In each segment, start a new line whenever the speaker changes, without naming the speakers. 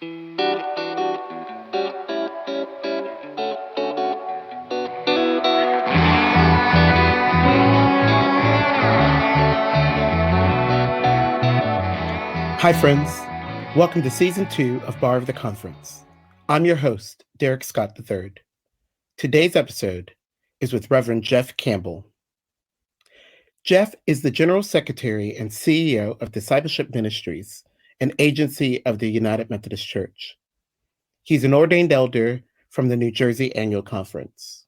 Hi, friends. Welcome to Season 2 of Bar of the Conference. I'm your host, Derek Scott III. Today's episode is with Reverend Jeff Campbell. Jeff is the General Secretary and CEO of Discipleship Ministries, an agency of the United Methodist Church. He's an ordained elder from the New Jersey Annual Conference.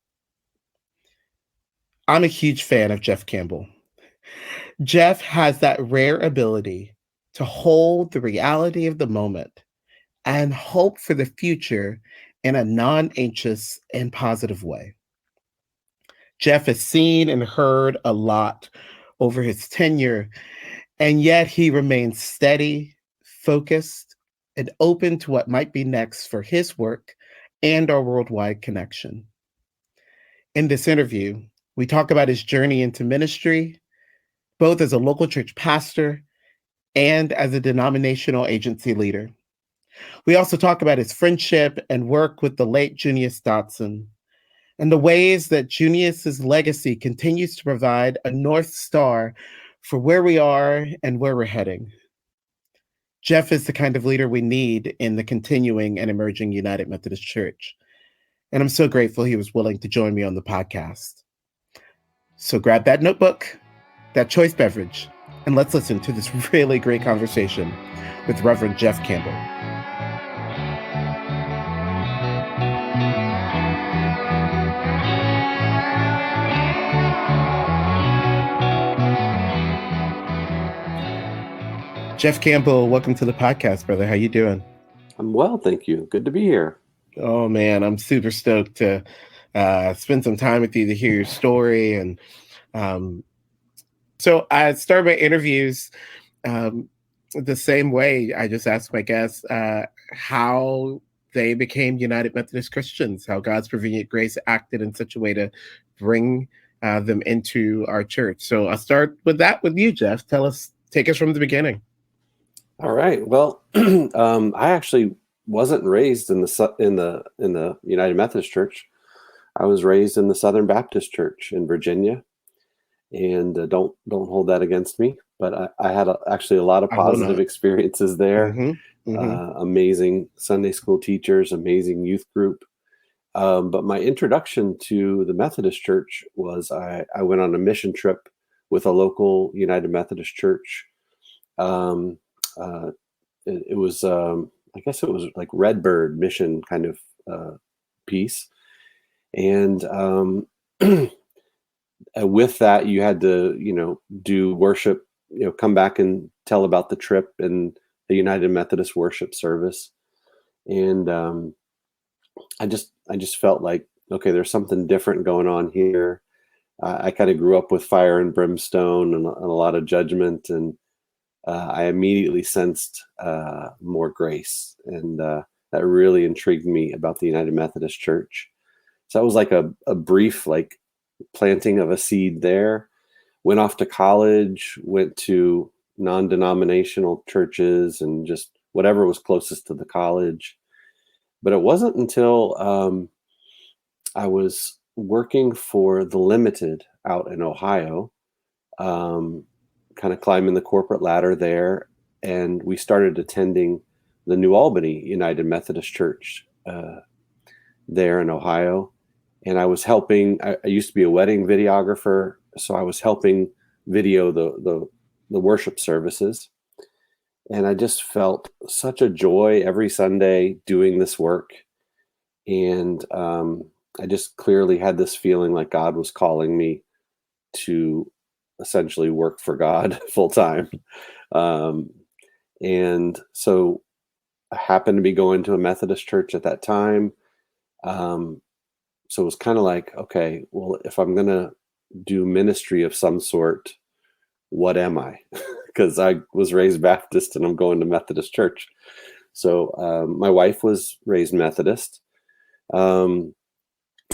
I'm a huge fan of Jeff Campbell. Jeff has that rare ability to hold the reality of the moment and hope for the future in a non-anxious and positive way. Jeff has seen and heard a lot over his tenure, and yet he remains steady, focused, and open to what might be next for his work and our worldwide connection. In this interview, we talk about his journey into ministry, both as a local church pastor and as a denominational agency leader. We also talk about his friendship and work with the late Junuis Dotson and the ways that Junius's legacy continues to provide a North Star for where we are and where we're heading. Jeff is the kind of leader we need in the continuing and emerging United Methodist Church. And I'm so grateful he was willing to join me on the podcast. So grab that notebook, that choice beverage, and let's listen to this really great conversation with Reverend Jeff Campbell. Jeff Campbell, welcome to the podcast, brother. How you doing?
I'm well, thank you. Good to be here.
Oh, man, I'm super stoked to spend some time with you to hear your story. And so I start my interviews the same way. I just ask my guests how they became United Methodist Christians, how God's prevenient grace acted in such a way to bring them into our church. So I'll start with that with you, Jeff. Take us from the beginning.
All right. Well, I actually wasn't raised in the United Methodist Church. I was raised in the Southern Baptist Church in Virginia, and don't hold that against me. But I had actually a lot of positive experiences there. Amazing Sunday school teachers, amazing youth group. But my introduction to the Methodist Church was I went on a mission trip with a local United Methodist Church. It was, I guess it was like Redbird mission kind of piece. And with that, you had to, do worship, come back and tell about the trip and the United Methodist worship service. And I just felt like, okay, there's something different going on here. I kind of grew up with fire and brimstone and a lot of judgment, and I immediately sensed more grace, and that really intrigued me about the United Methodist Church. So that was like a brief planting of a seed there. Went off to college, went to non-denominational churches and just whatever was closest to the college. But it wasn't until I was working for the Limited out in Ohio, kind of climbing the corporate ladder there, and we started attending the New Albany United Methodist Church there in Ohio. And I was helping. I used to be a wedding videographer, so I was helping video the worship services. And I just felt such a joy every Sunday doing this work. And I just clearly had this feeling like God was calling me to essentially work for God full time. And so I happened to be going to a Methodist church at that time. So it was kind of like, okay, well, if I'm going to do ministry of some sort, what am I? Because I was raised Baptist and I'm going to Methodist church. So my wife was raised Methodist.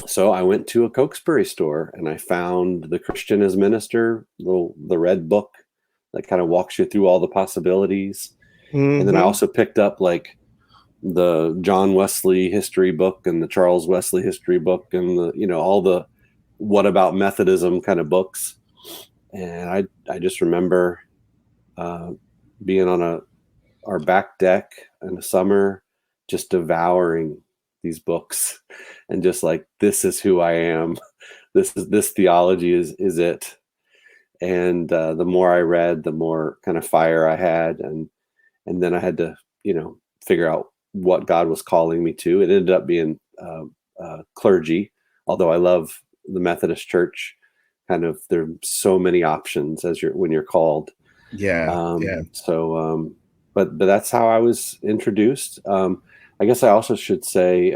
So I went to a Cokesbury store and I found The Christian as Minister, the red book that kind of walks you through all the possibilities. Mm-hmm. And then I also picked up like the John Wesley history book and the Charles Wesley history book and the, all the what about Methodism kind of books. And I just remember being on our back deck in the summer, just devouring these books and just like, this is who I am. This theology is it. And the more I read, the more kind of fire I had. And then I had to, figure out what God was calling me to. It ended up being clergy, although I love the Methodist Church. Kind of, there are so many options when you're called.
Yeah.
So, but that's how I was introduced. I guess I also should say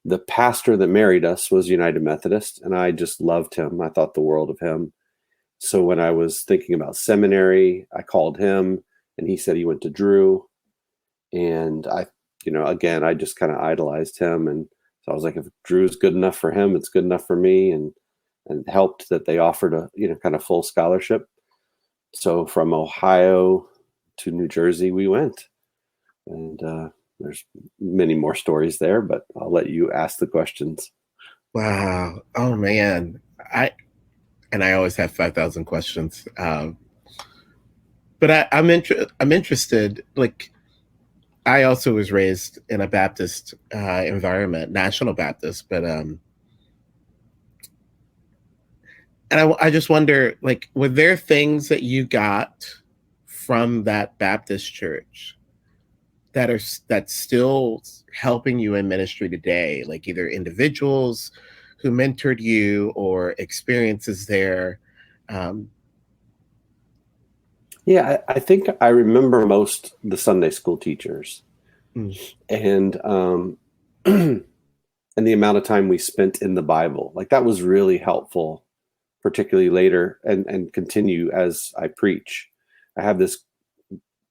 the pastor that married us was United Methodist, and I just loved him. I thought the world of him. So when I was thinking about seminary, I called him, and he said he went to Drew. And I just kind of idolized him. And so I was like, if Drew's good enough for him, it's good enough for me. And helped that they offered a, kind of full scholarship. So from Ohio to New Jersey, we went. And there's many more stories there, but I'll let you ask the questions.
Wow. Oh man. I always have 5,000 questions. But I'm interested. Like, I also was raised in a Baptist environment, National Baptist, but and I just wonder, like, were there things that you got from that Baptist church that's still helping you in ministry today, like either individuals who mentored you or experiences there?
Yeah, I think I remember most the Sunday school teachers, and and the amount of time we spent in the Bible. Like, that was really helpful, particularly later and continue as I preach. I have this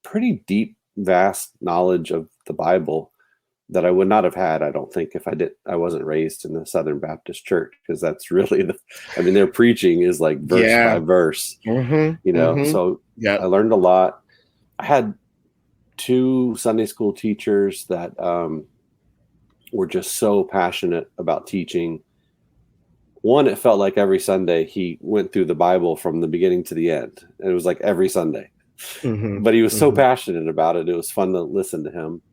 pretty deep, vast knowledge of the Bible that I would not have had, I don't think, if I wasn't raised in the Southern Baptist Church, because that's really their preaching is like verse by verse, so I learned a lot. I had 2 Sunday school teachers that were just so passionate about teaching. One, it felt like every Sunday he went through the Bible from the beginning to the end. And it was like every Sunday, but he was so passionate about it. It was fun to listen to him.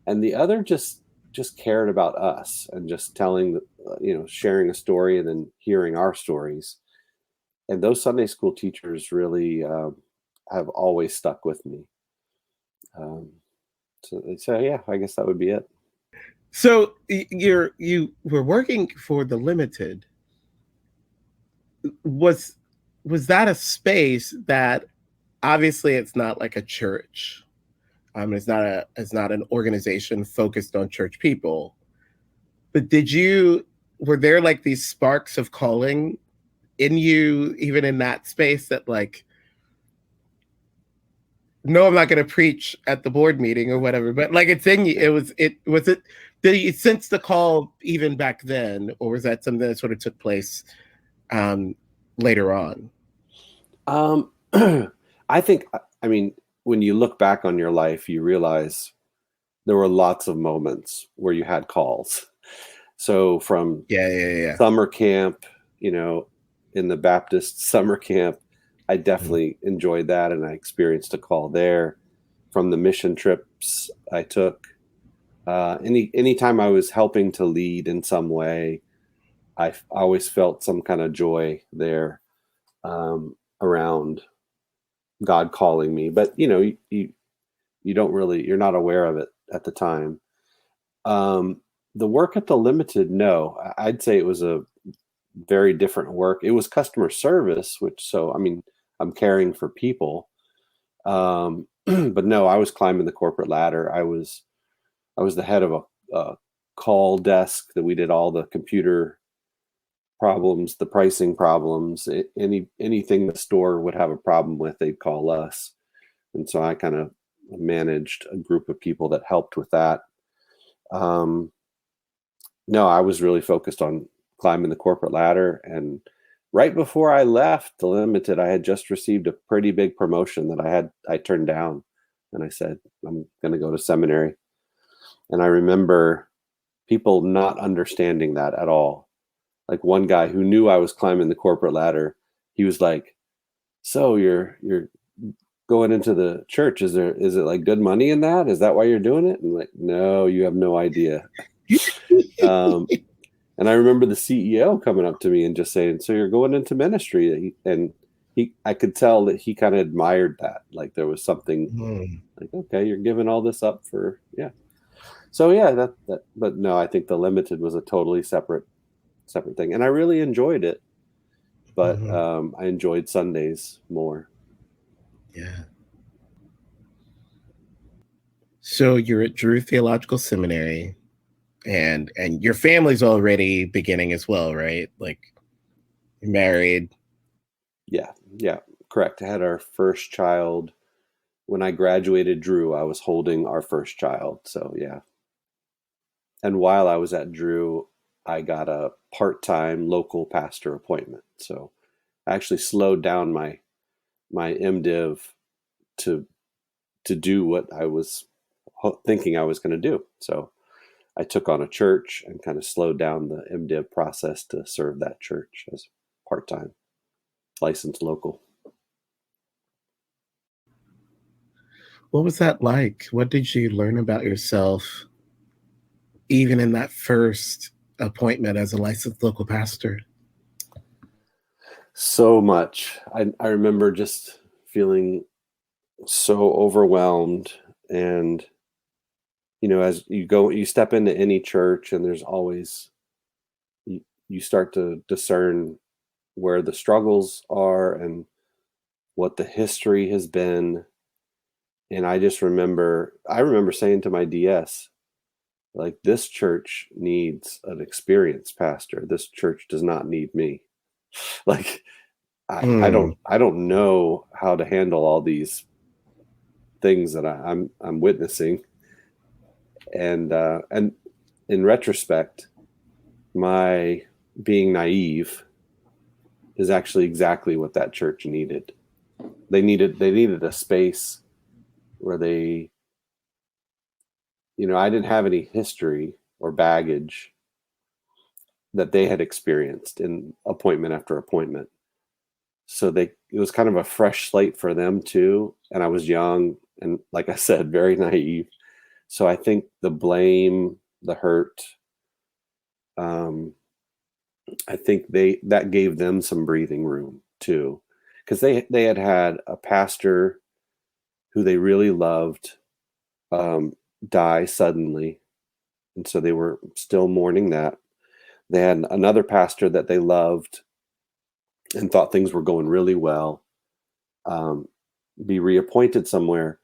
And the other just cared about us and just telling, sharing a story and then hearing our stories. And those Sunday school teachers really have always stuck with me. So yeah, I guess that would be it.
So you were working for the Limited. Was that a space that, obviously it's not like a church? It's not an organization focused on church people. But were there like these sparks of calling in you, even in that space, that like, no, I'm not going to preach at the board meeting or whatever, but like it's in you. Did you sense the call even back then, or was that something that sort of took place later on?
I think, when you look back on your life, you realize there were lots of moments where you had calls. So from summer camp, in the Baptist summer camp, I definitely enjoyed that, and I experienced a call there. From the mission trips I took, anytime I was helping to lead in some way, I always felt some kind of joy there around God calling me. But you don't really, you're not aware of it at the time. The work at the Limited, no, I'd say it was a very different work. It was customer service, I'm caring for people. But no, I was climbing the corporate ladder. I was the head of a call desk that we did all the computer problems, the pricing problems, anything the store would have a problem with, they'd call us. And so I kind of managed a group of people that helped with that. No, I was really focused on climbing the corporate ladder. And right before I left the Limited, I had just received a pretty big promotion that I turned down. And I said, I'm going to go to seminary. And I remember people not understanding that at all. Like one guy who knew I was climbing the corporate ladder, he was like, so you're going into the church. Is it like good money in that? Is that why you're doing it? And like, no, you have no idea. And I remember the CEO coming up to me and just saying, so you're going into ministry. I could tell that he kind of admired that. Like there was something like, okay, you're giving all this up for, yeah. So yeah, but no, I think the Limited was a totally separate thing. And I really enjoyed it, but I enjoyed Sundays more.
Yeah. So you're at Drew Theological Seminary, and your family's already beginning as well, right? Like you're married.
Yeah, correct. I had our first child when I graduated Drew. I was holding our first child. So yeah. And while I was at Drew, I got a part-time local pastor appointment. So I actually slowed down my MDiv to do what I was thinking I was going to do. So I took on a church and kind of slowed down the MDiv process to serve that church as part-time, licensed local.
What was that like? What did you learn about yourself, even in that first appointment as a licensed local pastor?
So much. I remember just feeling so overwhelmed. And, as you step into any church, and there's always, you start to discern where the struggles are and what the history has been. And I remember saying to my DS, like, this church needs an experienced pastor. This church does not need me. Like, I don't know how to handle all these things that I'm witnessing. And in retrospect, my being naive is actually exactly what that church needed. They needed a space where they, I didn't have any history or baggage that they had experienced in appointment after appointment. So it was kind of a fresh slate for them too. And I was young and, like I said, very naive. So I think the blame, the hurt, I think that gave them some breathing room too, because they had a pastor who they really loved die suddenly, and so they were still mourning that. They had another pastor that they loved and thought things were going really well, be reappointed somewhere,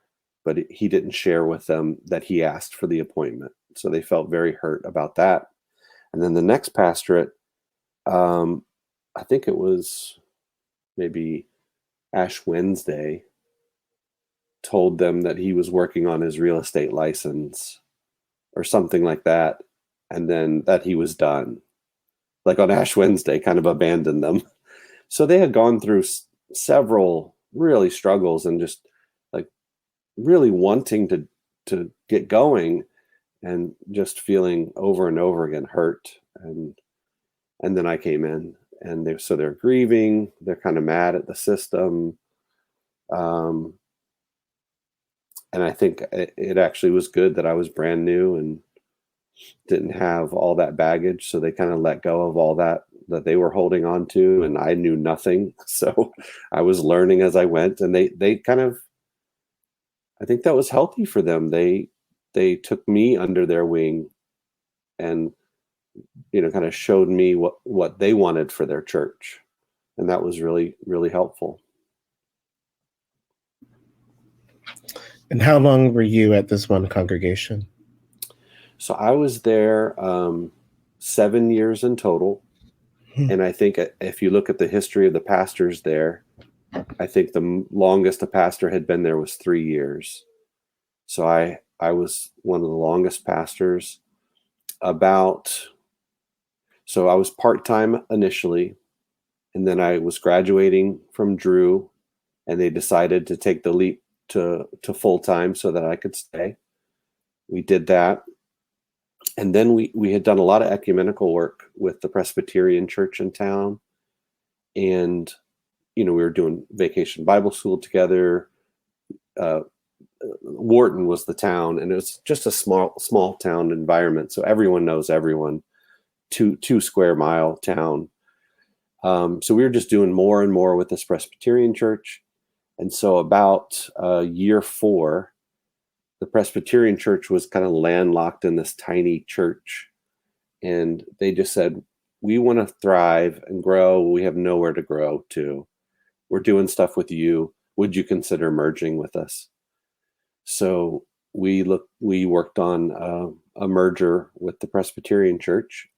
but he didn't share with them that he asked for the appointment, so they felt very hurt about that. And then the next pastorate, I think it was maybe Ash Wednesday, told them that he was working on his real estate license or something like that, and then that he was done. Like on Ash Wednesday, kind of abandoned them. So they had gone through several really struggles and just like really wanting to get going, and just feeling over and over again hurt. And then I came in, and they're grieving. They're kind of mad at the system. And I think it actually was good that I was brand new and didn't have all that baggage. So they kind of let go of all that they were holding on to, and I knew nothing. So I was learning as I went, and they kind of, I think that was healthy for them. They took me under their wing and, kind of showed me what they wanted for their church. And that was really, really helpful.
And how long were you at this one congregation?
So I was there 7 years in total. And I think if you look at the history of the pastors there, I think the longest a pastor had been there was 3 years. So I was one of the longest pastors. So I was part-time initially, and then I was graduating from Drew, and they decided to take the leap to full time so that I could stay. We did that. And then we had done a lot of ecumenical work with the Presbyterian church in town. And, we were doing vacation Bible school together. Wharton was the town, and it was just a small town environment. So everyone knows everyone, 2 square mile town. So we were just doing more and more with this Presbyterian church. And so about year 4, the Presbyterian church was kind of landlocked in this tiny church. And they just said, we want to thrive and grow. We have nowhere to grow to. We're doing stuff with you. Would you consider merging with us? So we worked on a merger with the Presbyterian church.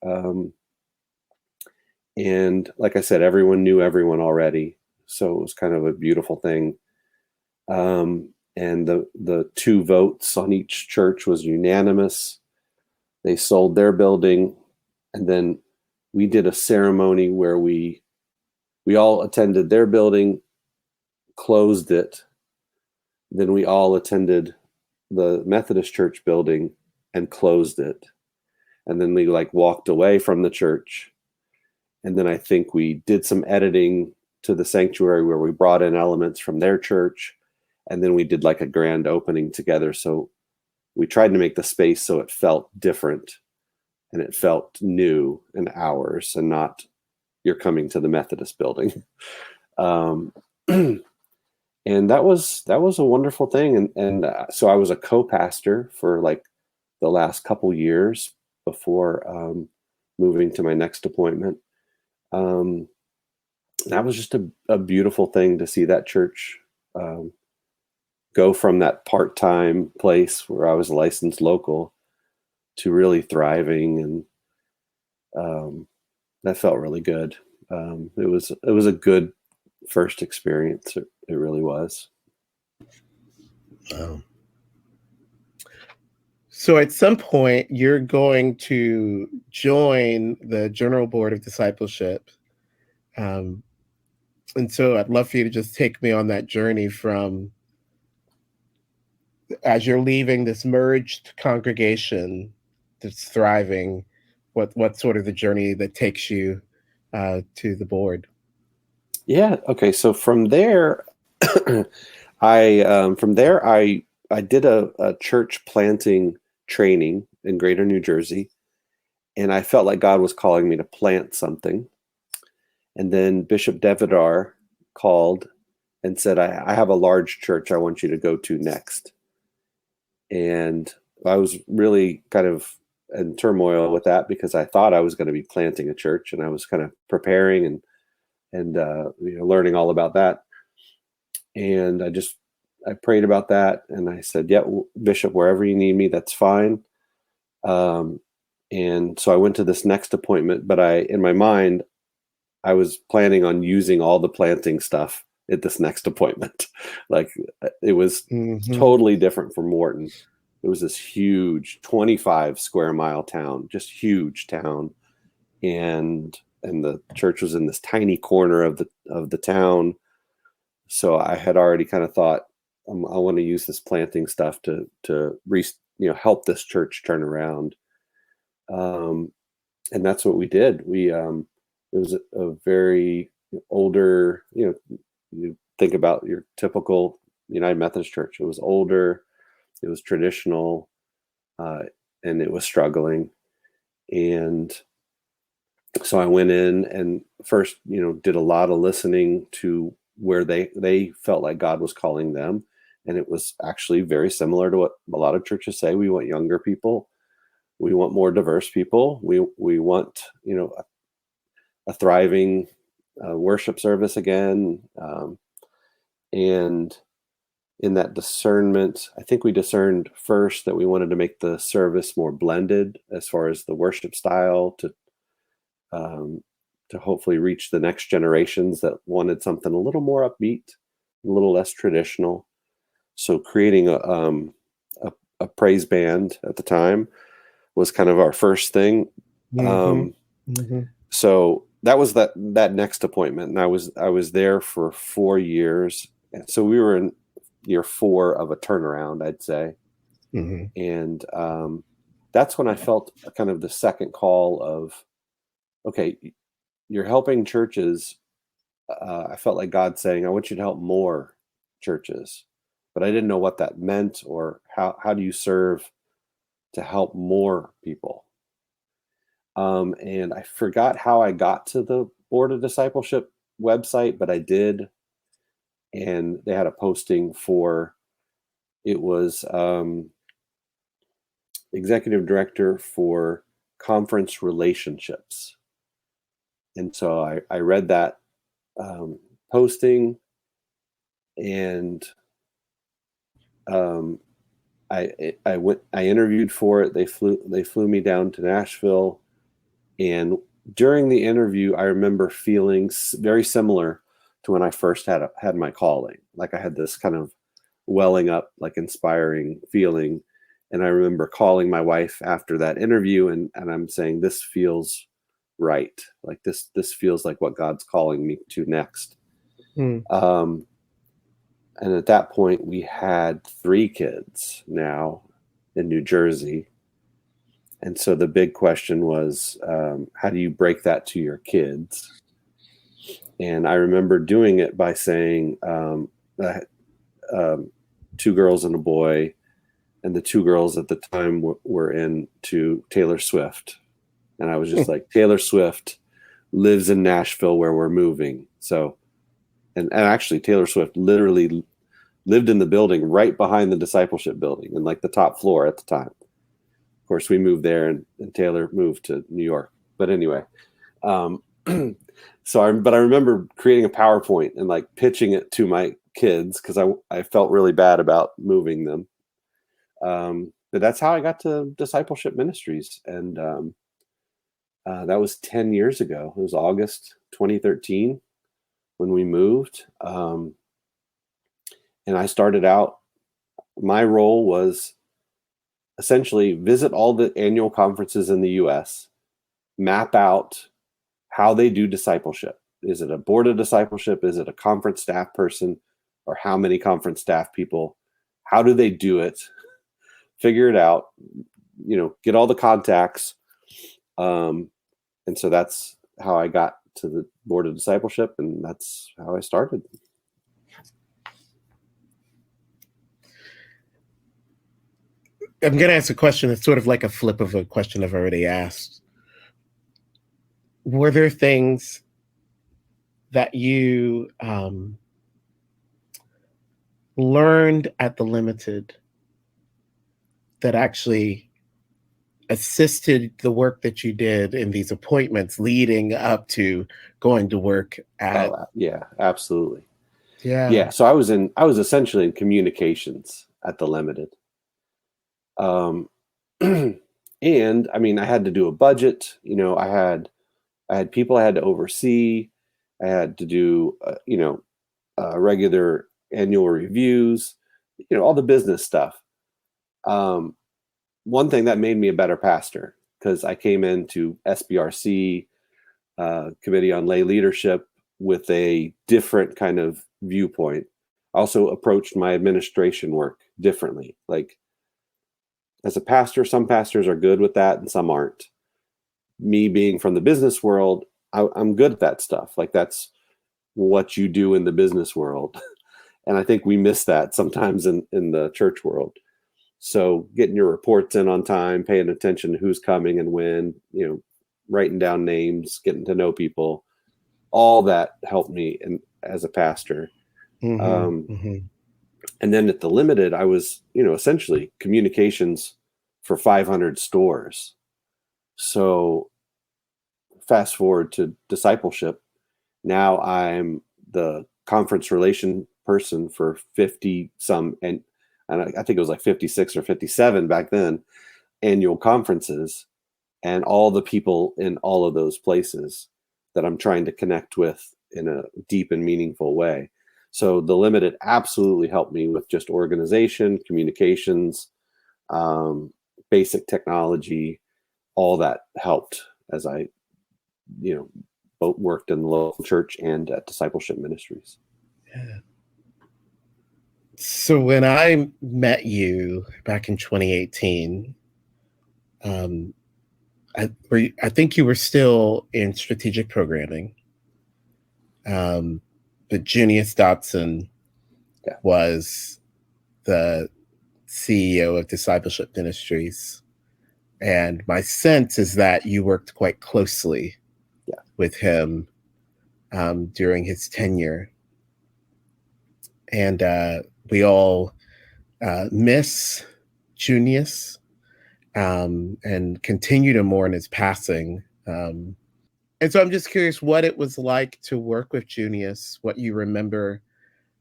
And like I said, everyone knew everyone already. So it was kind of a beautiful thing. And the 2 votes on each church was unanimous. They sold their building. And then we did a ceremony where we all attended their building, closed it. Then we all attended the Methodist church building and closed it. And then we walked away from the church. And then I think we did some editing to the sanctuary where we brought in elements from their church. And then we did a grand opening together. So we tried to make the space so it felt different and it felt new and ours, and not you're coming to the Methodist building. And that was a wonderful thing. And so I was a co-pastor for the last couple years before moving to my next appointment. That was just a beautiful thing to see that church go from that part-time place where I was a licensed local to really thriving, and that felt really good. It was a good first experience. It really was.
So at some point, you're going to join the General Board of Discipleship. And so I'd love for you to just take me on that journey from as you're leaving this merged congregation that's thriving, what sort of the journey that takes you to the board?
Yeah. Okay. So from there, I did a church planting training in Greater New Jersey, and I felt like God was calling me to plant something. And then Bishop Devidar called and said, I have a large church I want you to go to next. And I was really kind of in turmoil with that because I thought I was going to be planting a church, and I was kind of preparing and learning all about that. And I prayed about that, and I said, yeah, Bishop, wherever you need me, that's fine. And so I went to this next appointment, but in my mind, I was planning on using all the planting stuff at this next appointment. It was totally different from Wharton. It was this huge 25 square mile town, just huge town. And the church was in this tiny corner of the town. So I had already kind of thought, I want to use this planting stuff to help this church turn around. And that's what we did. It was a very older, you think about your typical United Methodist Church. It was older, it was traditional, and it was struggling. And so I went in and first, did a lot of listening to where they felt like God was calling them. And it was actually very similar to what a lot of churches say. We want younger people. We want more diverse people. We want, a thriving worship service again. And in that discernment, I think we discerned first that we wanted to make the service more blended as far as the worship style to hopefully reach the next generations that wanted something a little more upbeat, a little less traditional. So creating a praise band at the time was kind of our first thing. So that was that next appointment, and I was there for 4 years. And so we were in year 4 of a turnaround, I'd say.
Mm-hmm.
And that's when I felt kind of the second call of, okay, you're helping churches. I felt like God saying, I want you to help more churches, but I didn't know what that meant, or how do you serve to help more people. And I forgot how I got to the Board of Discipleship website, but I did. And they had a posting for, it was executive director for conference relationships. And so I read that posting, and I interviewed for it. They flew me down to Nashville, and during the interview, I remember feeling very similar to when I first had my calling. Like I had this kind of welling up, like inspiring feeling. And I remember calling my wife after that interview, and I'm saying, this feels right. Like this feels like what God's calling me to next. And at that point, we had 3 kids now in New Jersey. And so the big question was, how do you break that to your kids? And I remember doing it by saying, 2 girls and a boy, and the 2 girls at the time were into Taylor Swift. And I was just like, Taylor Swift lives in Nashville where we're moving. So, and actually Taylor Swift literally lived in the building right behind the discipleship building, in like the top floor at the time. Of course, we moved there, and Taylor moved to New York. But anyway, but I remember creating a PowerPoint and like pitching it to my kids, because I felt really bad about moving them. But that's how I got to Discipleship Ministries. And that was 10 years ago. It was August 2013 when we moved. And I started out, my role was essentially visit all the annual conferences in the US, map out how they do discipleship. Is it a board of discipleship? Is it a conference staff person? Or how many conference staff people? How do they do it? Figure it out, get all the contacts. And so that's how I got to the board of discipleship, and that's how I started.
I'm going to ask a question that's sort of like a flip of a question I've already asked. Were there things that you learned at the Limited that actually assisted the work that you did in these appointments leading up to going to work at?
Yeah, absolutely.
Yeah.
So I was essentially in communications at the Limited. And I mean, I had to do a budget. I had people I had to oversee. I had to do, regular annual reviews, all the business stuff. One thing that made me a better pastor, because I came into SBRC, Committee on Lay Leadership, with a different kind of viewpoint. I also approached my administration work differently. Like, as a pastor, some pastors are good with that and some aren't. Me being from the business world, I'm good at that stuff. Like, that's what you do in the business world. And I think we miss that sometimes in the church world. So getting your reports in on time, paying attention to who's coming and when, writing down names, getting to know people, all that helped me as a pastor. And then at the Limited, I was, essentially communications for 500 stores. So fast forward to discipleship. Now I'm the conference relation person for 50 some, and I think it was like 56 or 57 back then, annual conferences, and all the people in all of those places that I'm trying to connect with in a deep and meaningful way. So the Limited absolutely helped me with just organization, communications, basic technology, all that helped as I, both worked in the local church and at Discipleship Ministries.
Yeah. So when I met you back in 2018, um, I think you were still in strategic programming, but Junuis Dotson
Yeah.
was the CEO of Discipleship Ministries. And my sense is that you worked quite closely with him during his tenure. And we all miss Junius and continue to mourn his passing. And so I'm just curious what it was like to work with Junius, what you remember,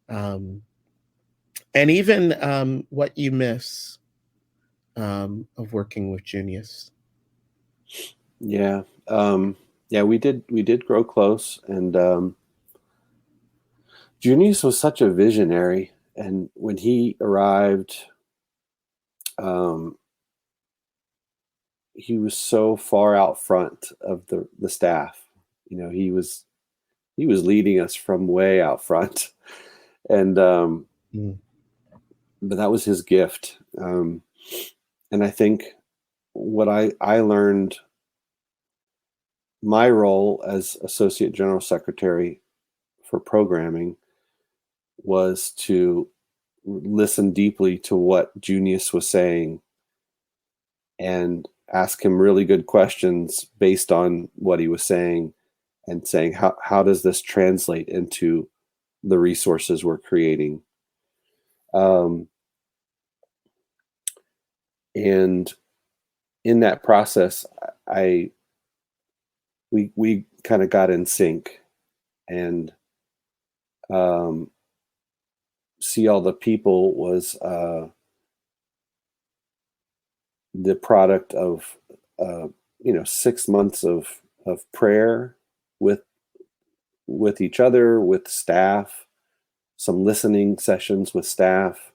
um, and even what you miss of working with Junius.
Yeah. Yeah, we did grow close, and Junius was such a visionary. And when he arrived, um, he was so far out front of the staff. He was leading us from way out front, and but that was his gift. And I think what I learned, my role as associate general secretary for programming, was to listen deeply to what Junius was saying and ask him really good questions based on what he was saying, and saying, how does this translate into the resources we're creating? And in that process, we kind of got in sync, and See All the People was the product of 6 months of prayer with each other, with staff, some listening sessions with staff,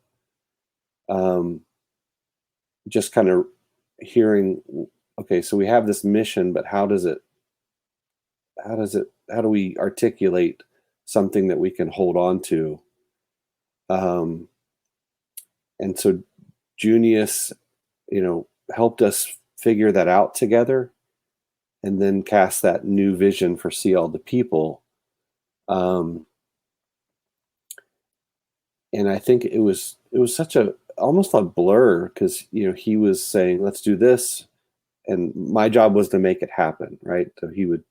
just kind of hearing, okay, so we have this mission, but how do we articulate something that we can hold on to? And so Junius, helped us figure that out together, and then cast that new vision for See All the People. And I think it was such almost a blur, because he was saying, let's do this, and my job was to make it happen, right? So he would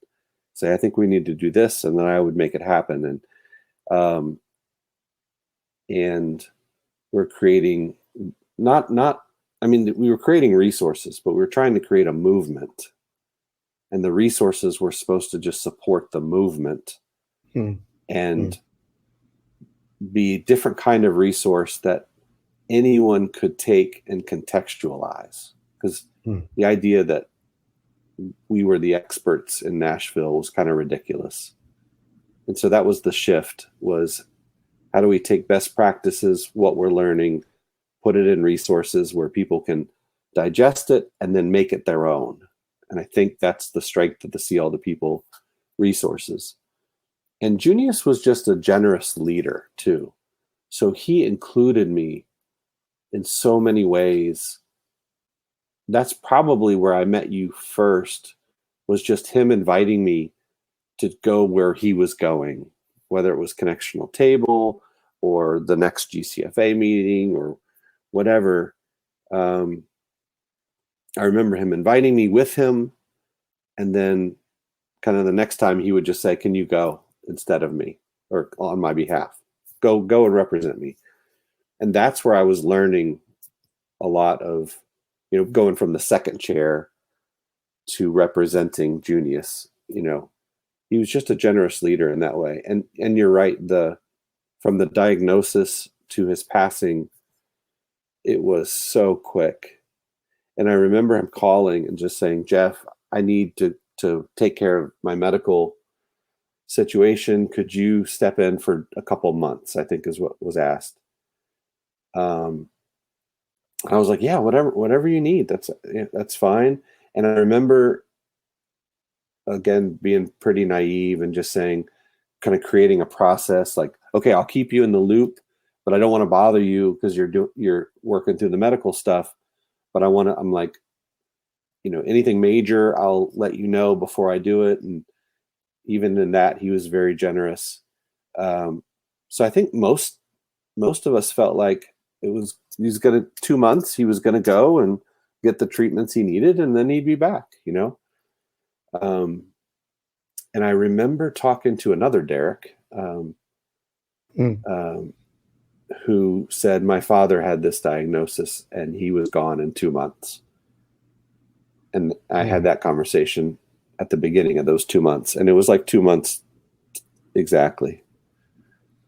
say, I think we need to do this, and then I would make it happen. And we're creating we were creating resources, but we were trying to create a movement, and the resources were supposed to just support the movement and be different kind of resource that anyone could take and contextualize. Because the idea that we were the experts in Nashville was kind of ridiculous. And so that was the shift, was how do we take best practices, what we're learning, put it in resources where people can digest it and then make it their own. And I think that's the strength of the See All the People resources. And Junius was just a generous leader too. So he included me in so many ways. That's probably where I met you first, was just him inviting me to go where he was going, whether it was Connectional Table or the next GCFA meeting or whatever. I remember him inviting me with him, and then kind of the next time he would just say, can you go instead of me, or on my behalf? Go and represent me. And that's where I was learning a lot of, going from the second chair to representing Junius. He was just a generous leader in that way. And you're right, from the diagnosis to his passing, it was so quick. And I remember him calling and just saying, Jeff, I need to take care of my medical situation. Could you step in for a couple months, I think is what was asked. I was like, yeah, whatever you need, that's fine. And I remember, again, being pretty naive and just saying, kind of creating a process like, okay, I'll keep you in the loop, but I don't want to bother you because you're working through the medical stuff. But I'm like, anything major, I'll let you know before I do it. And even in that, he was very generous. So I think most of us felt like he was going to 2 months, he was going to go and get the treatments he needed, and then he'd be back, and I remember talking to another Derek, who said my father had this diagnosis and he was gone in 2 months. And I had that conversation at the beginning of those 2 months, and it was like 2 months exactly.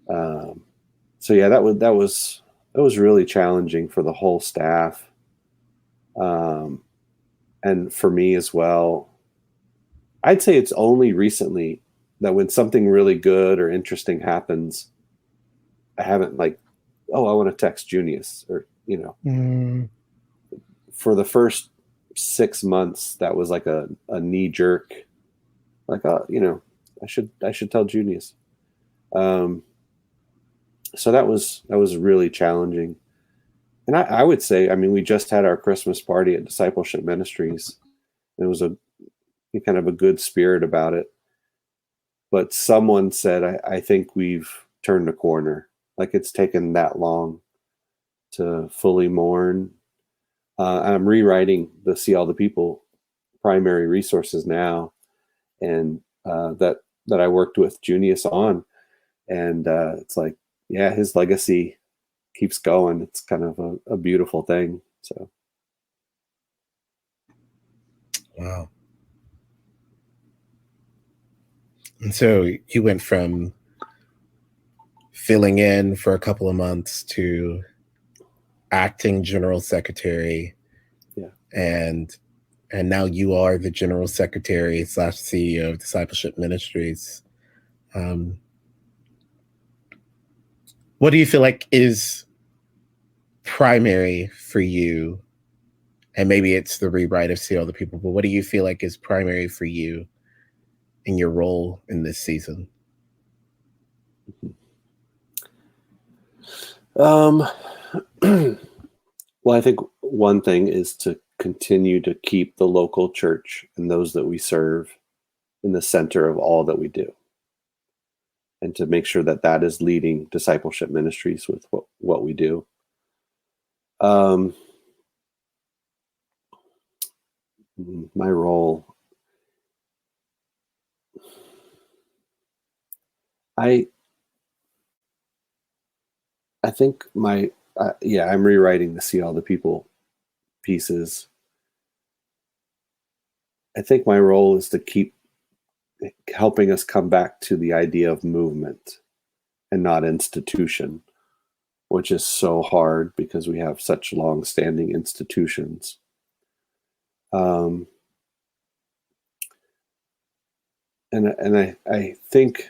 So yeah, that was really challenging for the whole staff, and for me as well. I'd say it's only recently that when something really good or interesting happens, I haven't like, oh, I want to text Junius, or for the first 6 months, that was like a knee jerk, like, I should tell Junius. So that was really challenging. And I would say, we just had our Christmas party at Discipleship Ministries. It was a kind of a good spirit about it. But someone said, I think we've turned a corner. Like, it's taken that long to fully mourn. I'm rewriting the See All the People primary resources now, and that I worked with Junuis on. And it's like, yeah, his legacy keeps going. It's kind of a beautiful thing. So.
Wow. And so you went from filling in for a couple of months to acting general secretary.
Yeah.
And now you are the general secretary / CEO of Discipleship Ministries. What do you feel like is primary for you? And maybe it's the rewrite of See All the People, but what do you feel like is primary for you in your role in this season?
Well, I think one thing is to continue to keep the local church and those that we serve in the center of all that we do, and to make sure that that is leading Discipleship Ministries with what we do. My role, I think I'm rewriting the See All the People pieces. I think my role is to keep helping us come back to the idea of movement and not institution, which is so hard because we have such long-standing institutions. And I think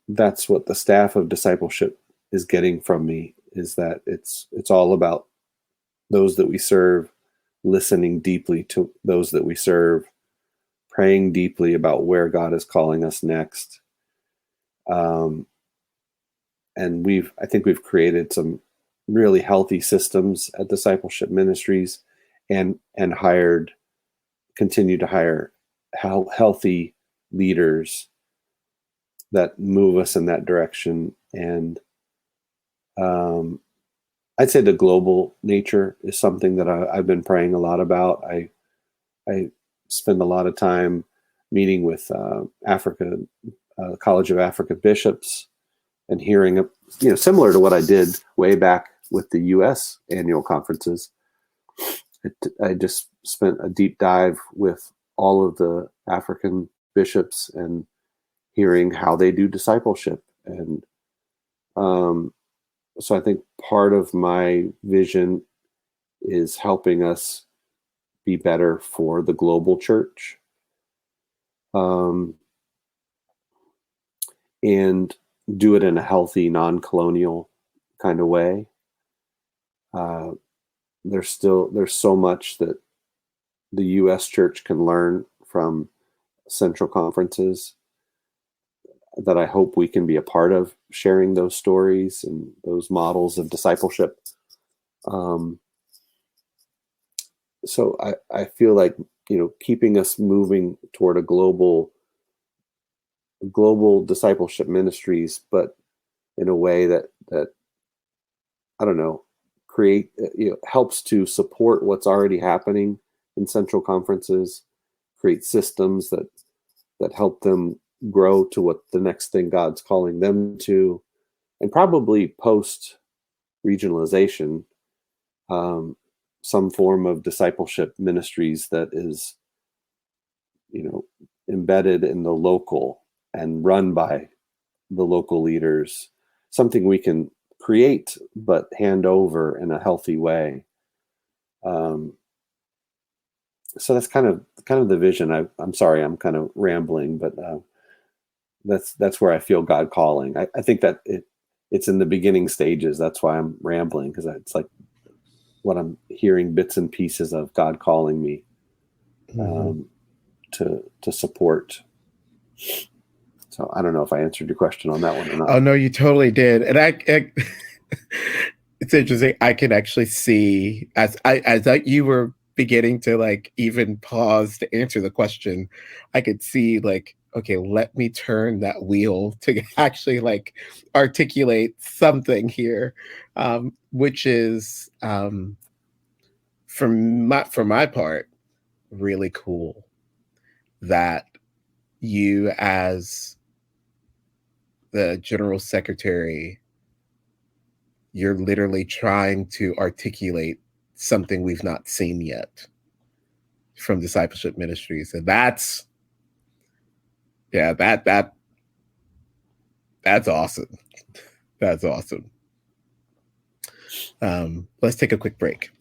that's what the staff of Discipleship is getting from me, is that it's all about those that we serve, listening deeply to those that we serve, praying deeply about where God is calling us next. And I think we've created some really healthy systems at Discipleship Ministries, and continue to hire healthy leaders that move us in that direction. And I'd say the global nature is something that I've been praying a lot about. I spend a lot of time meeting with Africa, College of African Bishops, and hearing, similar to what I did way back with the U.S. annual conferences. I just spent a deep dive with all of the African bishops and hearing how they do discipleship. And so I think part of my vision is helping us be better for the global church. And do it in a healthy, non-colonial kind of way. There's so much that the U.S. church can learn from central conferences. that I hope we can be a part of, sharing those stories and those models of discipleship. So I feel like, keeping us moving toward a global discipleship ministries, but in a way that I don't know, helps to support what's already happening in central conferences, create systems that help them grow to what the next thing God's calling them to, and probably post regionalization, some form of discipleship ministries that is, embedded in the local and run by the local leaders, something we can create but hand over in a healthy way. So that's kind of the vision. I'm sorry, I'm kind of rambling, but that's where I feel God calling. I think that it's in the beginning stages. That's why I'm rambling, because it's like what I'm hearing bits and pieces of God calling me to support. So I don't know if I answered your question on that one or not.
Oh no, you totally did. And I it's interesting. I can actually see as you were beginning to like even pause to answer the question, I could see like, okay, let me turn that wheel to actually like articulate something here, which is for my part really cool that you, as the general secretary, you're literally trying to articulate something we've not seen yet from Discipleship Ministries. And that's awesome. That's awesome. Let's take a quick break.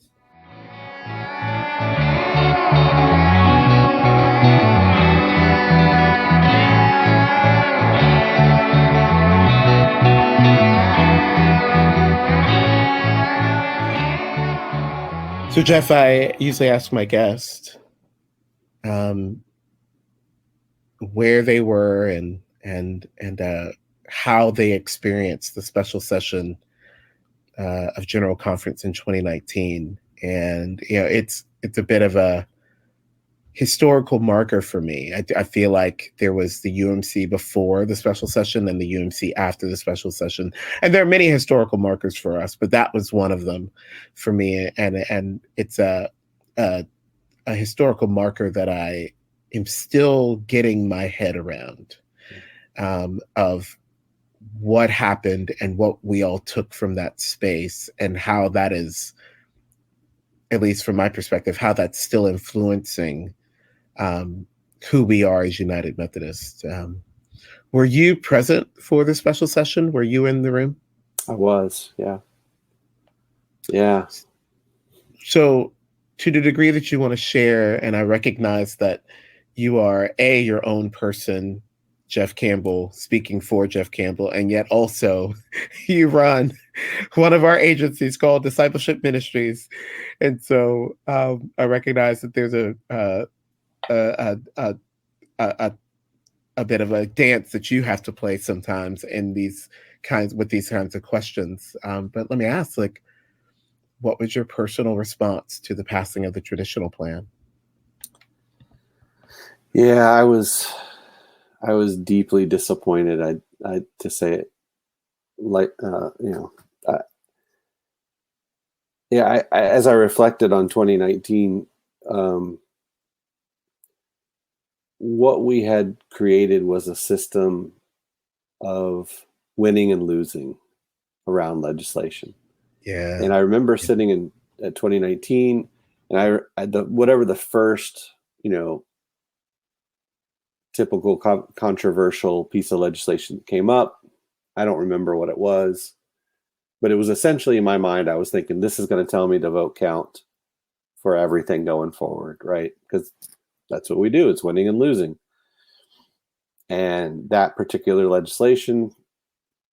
So, Jeff, I usually ask my guest where they were and how they experienced the special session of General Conference in 2019. And it's a bit of a historical marker for me. I feel like there was the UMC before the special session and the UMC after the special session, and there are many historical markers for us, but that was one of them for me. And it's a historical marker that I am still getting my head around, of what happened and what we all took from that space, and how that is, at least from my perspective, how that's still influencing who we are as United Methodists. Were you present for the special session? Were you in the room?
I was, yeah. Yeah.
So to the degree that you want to share, and I recognize that you are your own person, Jeff Campbell, speaking for Jeff Campbell, and yet also you run one of our agencies called Discipleship Ministries. And so I recognize that there's a bit of a dance that you have to play sometimes with these kinds of questions. But let me ask, like, what was your personal response to the passing of the traditional plan?
Yeah, I was deeply disappointed. I to say it like, as I reflected on 2019, what we had created was a system of winning and losing around legislation.
Yeah.
And I remember sitting at 2019, and whatever the first, typical controversial piece of legislation came up. I don't remember what it was, but it was essentially, in my mind, I was thinking, this is going to tell me the vote count for everything going forward, right? Because that's what we do. It's winning and losing. And that particular legislation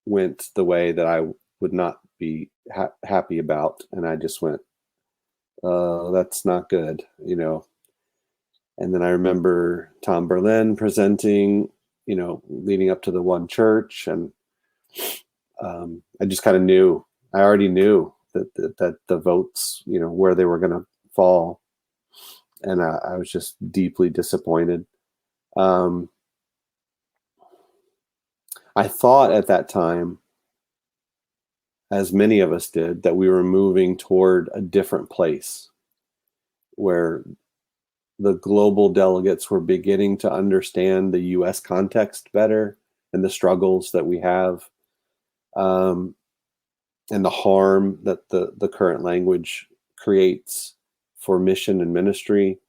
went the way that I would not be happy about. And I just went, that's not good, And then I remember Tom Berlin presenting leading up to the one church. And I just kind of knew, I already knew that the votes, where they were going to fall. And I was just deeply disappointed. I thought at that time, as many of us did, that we were moving toward a different place where the global delegates were beginning to understand the U.S. context better and the struggles that we have, and the harm that the current language creates for mission and ministry.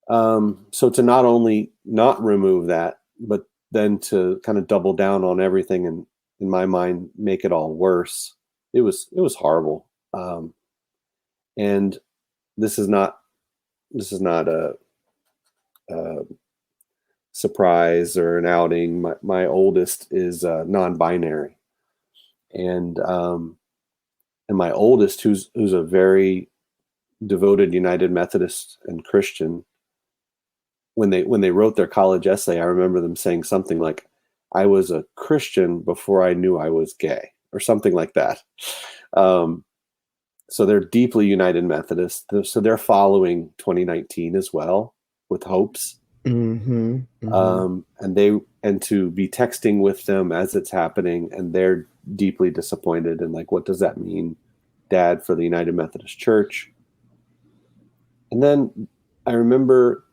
So to not only not remove that, but then to kind of double down on everything and, in my mind, make it all worse. It was horrible. And this is not a surprise or an outing. My oldest is non-binary, and my oldest, who's a very devoted United Methodist and Christian, when they wrote their college essay, I remember them saying something like, "I was a Christian before I knew I was gay," or something like that. So they're deeply United Methodist. So they're following 2019 as well with hopes.
Mm-hmm, mm-hmm.
And to be texting with them as it's happening, and they're deeply disappointed. And like, what does that mean, Dad, for the United Methodist Church? And then I remember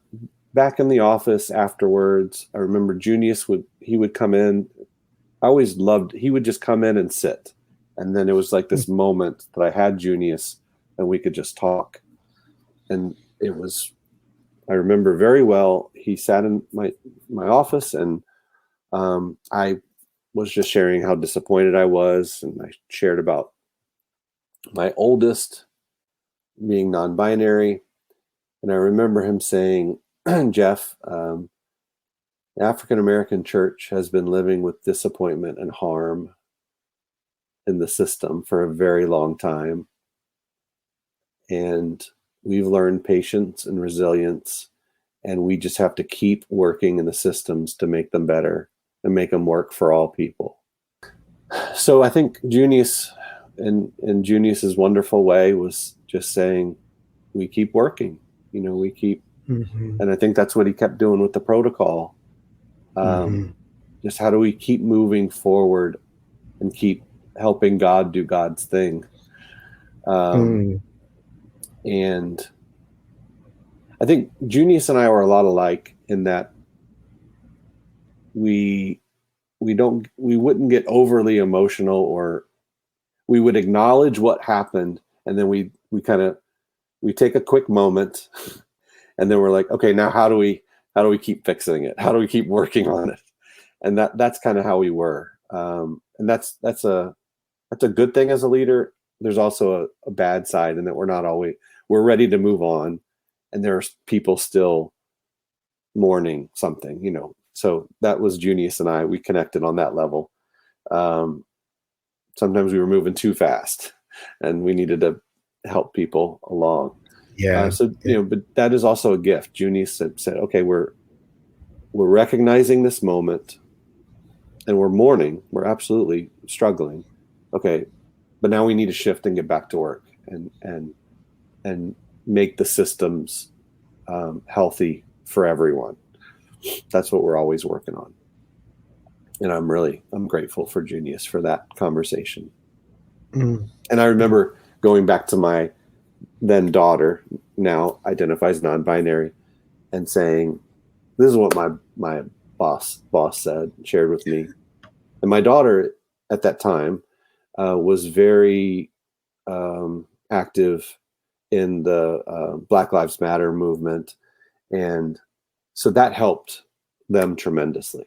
back in the office afterwards, I remember Junuis would come in. I always loved, he would just come in and sit. And then it was like this moment that I had Junuis and we could just talk. And it was, I remember very well, he sat in my office, and I was just sharing how disappointed I was. And I shared about my oldest being non-binary. And I remember him saying, "Jeff, the African-American church has been living with disappointment and harm in the system for a very long time. And we've learned patience and resilience, and we just have to keep working in the systems to make them better and make them work for all people." So I think Junuis, in Junius's wonderful way, was just saying, we keep working, we keep,
Mm-hmm.
and I think that's what he kept doing with the protocol. Just how do we keep moving forward and keep helping God do God's thing? And I think Junuis and I were a lot alike in that we wouldn't get overly emotional, or we would acknowledge what happened, and then we take a quick moment, and then we're like, okay, now how do we keep fixing it? How do we keep working on it? And that's kind of how we were. And that's a good thing as a leader. There's also a bad side in that we're ready to move on, and there's people still mourning something, So that was Junuis and I. We connected on that level. Sometimes we were moving too fast, and we needed to help people along.
Yeah.
But that is also a gift. Junuis said, okay, we're recognizing this moment, and we're mourning. We're absolutely struggling. Okay, but now we need to shift and get back to work and make the systems healthy for everyone. That's what we're always working on. And I'm grateful for Junuis for that conversation. And I remember going back to my then daughter, now identifies non-binary, and saying, this is what my boss shared with me. And my daughter at that time was very active in the Black Lives Matter movement. And so that helped them tremendously.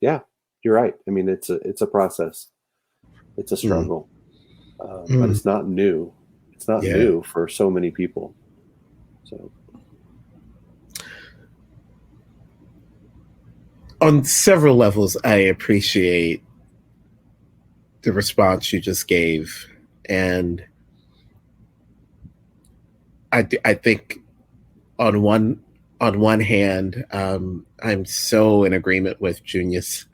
Yeah, you're right. I mean, it's a process. It's a struggle, but it's not new. It's not new for so many people. So,
on several levels, I appreciate the response you just gave, and I think on one on one hand, I'm so in agreement with Junius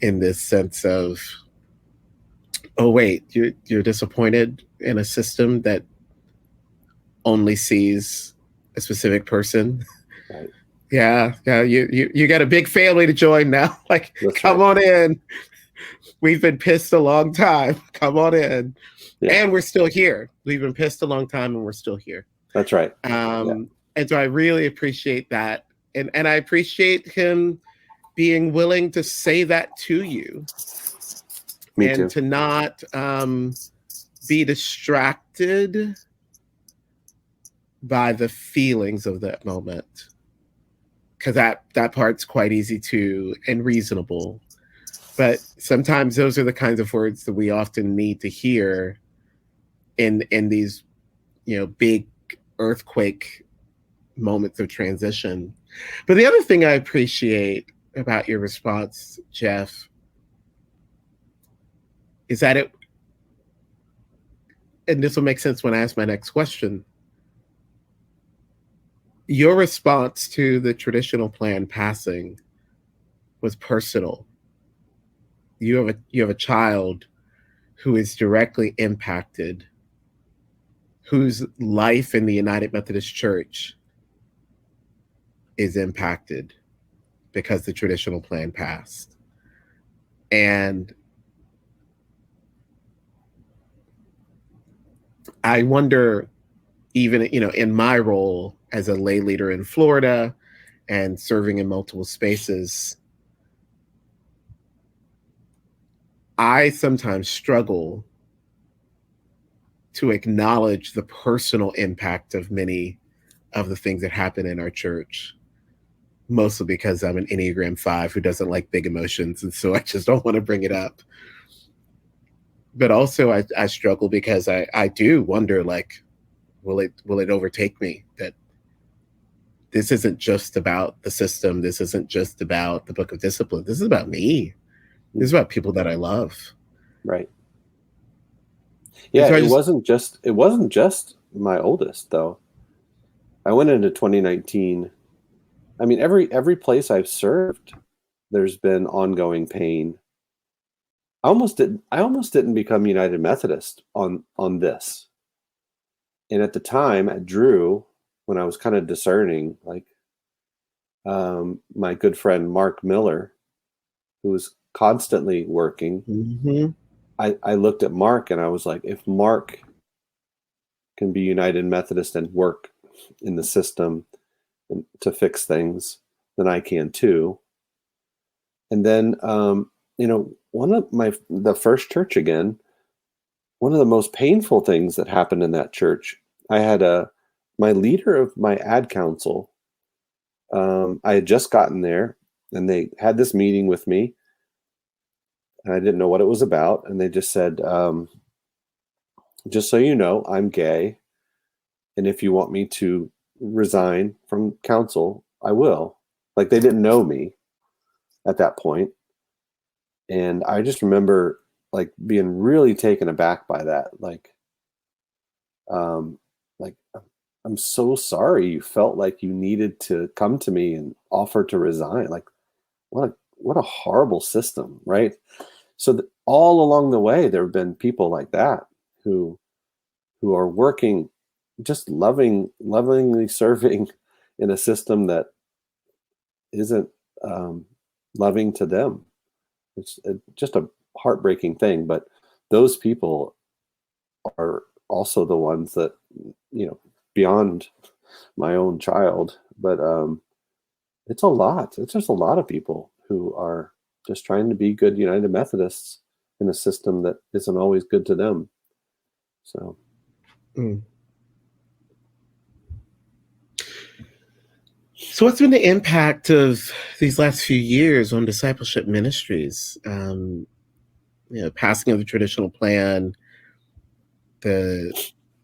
in this sense of, oh wait, you're disappointed in a system that only sees a specific person.
Right.
Yeah, you got a big family to join now. Like,
That's
come
right.
on in. We've been pissed a long time. Come on in.
Yeah.
And we're still here. We've been pissed a long time and we're still here.
That's right.
And so I really appreciate that. And I appreciate him being willing to say that to you.
Me
and
too.
to not be distracted by the feelings of that moment. Because that part's quite easy to and reasonable. But sometimes those are the kinds of words that we often need to hear in these, big earthquake moments of transition. But the other thing I appreciate about your response, Jeff, is that and this will make sense when I ask my next question, your response to the traditional plan passing was personal. You have a child who is directly impacted, whose life in the United Methodist Church is impacted because the traditional plan passed. And I wonder, even, in my role as a lay leader in Florida and serving in multiple spaces, I sometimes struggle to acknowledge the personal impact of many of the things that happen in our church, mostly because I'm an Enneagram 5 who doesn't like big emotions, and so I just don't want to bring it up. But also I struggle because I do wonder, like, will it overtake me, that this isn't just about the system, this isn't just about the book of discipline, this is about me. This is about people that I love.
Right. Yeah,
so
it wasn't just my oldest, though. I went into 2019. I mean, every place I've served, there's been ongoing pain. I almost didn't become United Methodist on this. And at the time at Drew, when I was kind of discerning, like, my good friend Mark Miller, who was constantly working,
mm-hmm.
I looked at Mark and I was like, if Mark can be United Methodist and work in the system and to fix things, then I can too. And then, one of the first church again, one of the most painful things that happened in that church, I had my leader of my ad council. I had just gotten there and they had this meeting with me and I didn't know what it was about. And they just said, just so you know, I'm gay. And if you want me to resign from council, I will. Like, they didn't know me at that point. And I just remember, like, being really taken aback by that. Like, I'm so sorry you felt like you needed to come to me and offer to resign. Like, what a horrible system, right? So all along the way, there have been people like that who are working, just lovingly serving in a system that isn't loving to them. It's just a heartbreaking thing. But those people are also the ones that, beyond my own child, but it's a lot. It's just a lot of people who are just trying to be good United Methodists in a system that isn't always good to them. So.
So what's been the impact of these last few years on Discipleship Ministries? Passing of the traditional plan, the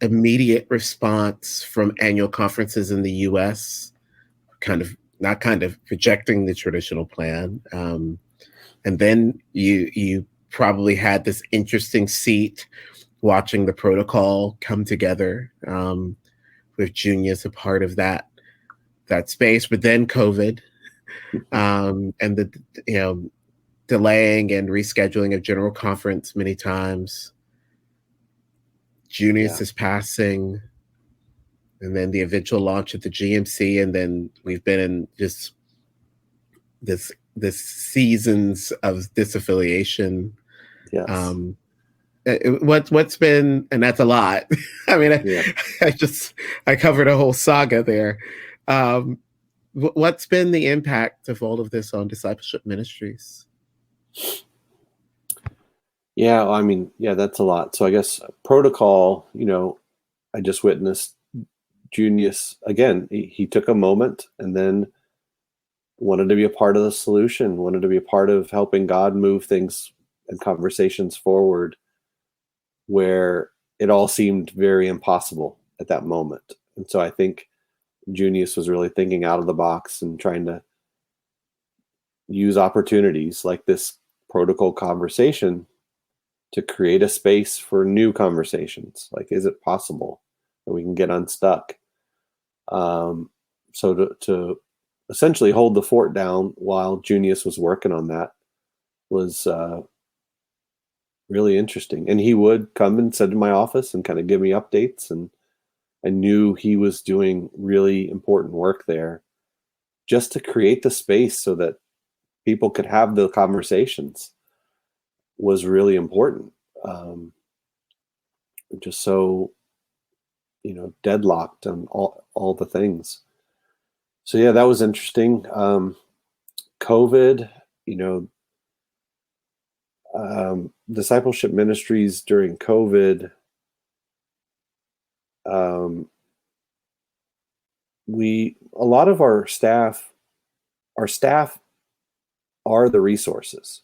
immediate response from annual conferences in the U.S., not rejecting the traditional plan. And then you probably had this interesting seat watching the protocol come together, with Junuis a part of that. that space, but then COVID, and the delaying and rescheduling of General Conference many times. Junius is passing, and then the eventual launch of the GMC, and then we've been in just this seasons of disaffiliation.
Yes.
What's been, and that's a lot. I mean, I covered a whole saga there. What's been the impact of all of this on Discipleship Ministries?
Yeah, I mean, that's a lot. So I guess protocol, I just witnessed Junius again. He took a moment and then wanted to be a part of the solution, wanted to be a part of helping God move things and conversations forward where it all seemed very impossible at that moment. And so I think Junius was really thinking out of the box and trying to use opportunities like this protocol conversation to create a space for new conversations. Like, is it possible that we can get unstuck? So to essentially hold the fort down while Junius was working on that was really interesting. And he would come and sit in my office and kind of give me updates. And I knew he was doing really important work there just to create the space so that people could have the conversations was really important. Just so, deadlocked on all the things. So yeah, that was interesting. COVID, Discipleship Ministries during COVID, a lot of our staff are the resources.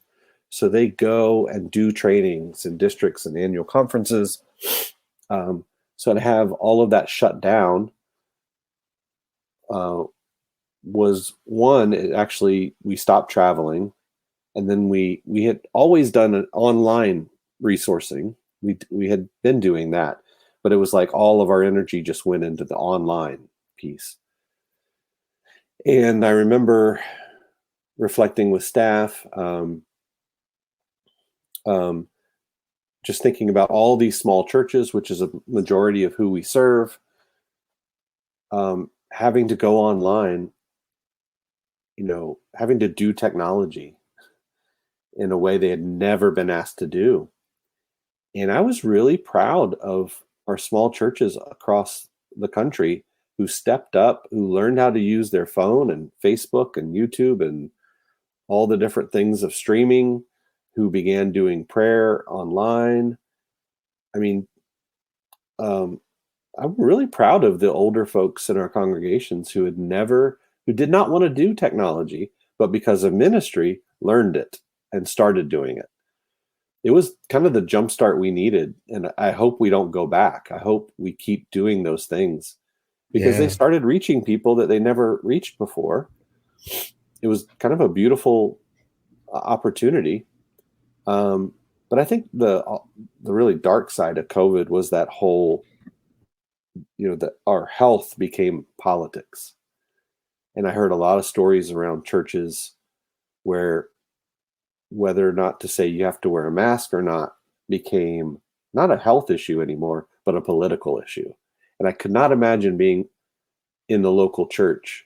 So they go and do trainings in districts and annual conferences. So to have all of that shut down was one, we stopped traveling. And then we had always done an online resourcing. We had been doing that, but it was like all of our energy just went into the online piece. And I remember reflecting with staff, just thinking about all these small churches, which is a majority of who we serve, having to go online, having to do technology in a way they had never been asked to do. And I was really proud of our small churches across the country who stepped up, who learned how to use their phone and Facebook and YouTube and all the different things of streaming, who began doing prayer online. I mean, I'm really proud of the older folks in our congregations who did not want to do technology, but because of ministry, learned it and started doing it. It was kind of the jumpstart we needed. And I hope we don't go back. I hope we keep doing those things because they started reaching people that they never reached before. It was kind of a beautiful opportunity. But I think the really dark side of COVID was that whole, that our health became politics. And I heard a lot of stories around churches where whether or not to say you have to wear a mask or not became not a health issue anymore, but a political issue. And I could not imagine being in the local church